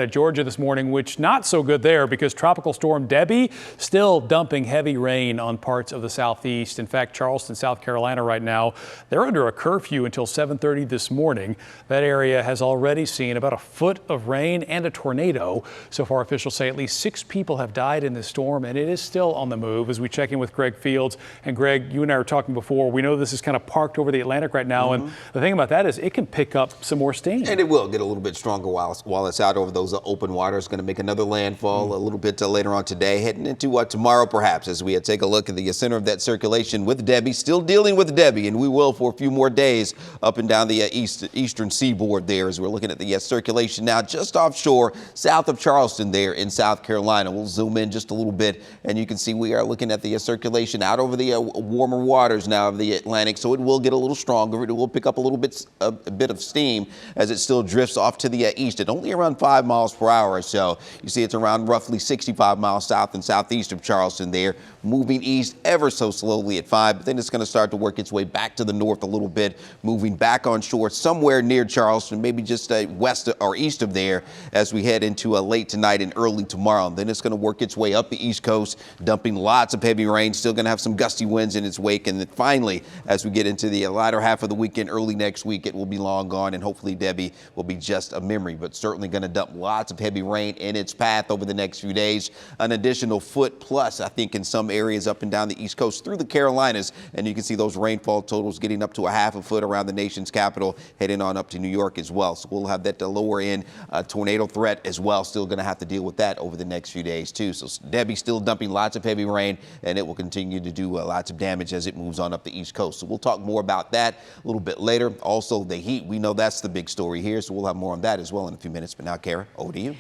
Georgia this morning, which not so good there because tropical storm Debby still dumping heavy rain on parts of the southeast. In fact, Charleston, South Carolina right now, they're under a curfew until 7:30 this morning. That area has already seen about a foot of rain and a tornado. So far, officials say at least 6 people have died in this storm, and it is still on the move. As we check in with Greg Fields, and Greg, you and I were talking before, we know this is kind of parked over the Atlantic right now, and the thing about that is it can pick up some more steam. And it will get a little bit stronger while it's out over those open water. It's going to make another landfall a little bit later on today, heading into tomorrow perhaps, as we take a look at the center of that circulation with Debby, still dealing with Debby, and we will for a few more days up and down the eastern seaboard there, as we're looking at the circulation now just offshore south of Charleston there in South Carolina. We'll zoom in just a little bit, and you can see we are looking at the circulation out over the warmer waters now of the Atlantic, so it will get a little stronger. It will pick up a bit of steam as it still drifts off to the east at only around 5 miles per hour or so. You see it's around roughly 65 miles south and southeast of Charleston there, moving east ever so slowly at 5, but then it's going to start to work its way back to the north a little bit, moving back on shore somewhere near Charleston, maybe just west or east of there as we head into late tonight and early tomorrow. And then it's going to work its way up the east coast, dumping lots of heavy rain, still going to have some gusty winds in its wake. And then finally, as we get into the latter half of the weekend, early next week, it will be long gone, and hopefully Debby will be just a memory, but certainly going to dump lots of heavy rain in its path over the next few days. An additional foot plus, I think, in some areas up and down the east coast through the Carolinas. And you can see those rainfall totals getting up to a half a foot around the nation's capital, heading on up to New York as well. So we'll have that lower end tornado threat as well. Still going to have to deal with that over the next few days too. So Debby still dumping lots of heavy rain, and it will continue to do lots of damage as it moves on up the east coast. So we'll talk more about that a little bit later. Also the heat, we know that's the big story here. So we'll have more on that as well in a few minutes. But now, Kara, over to you.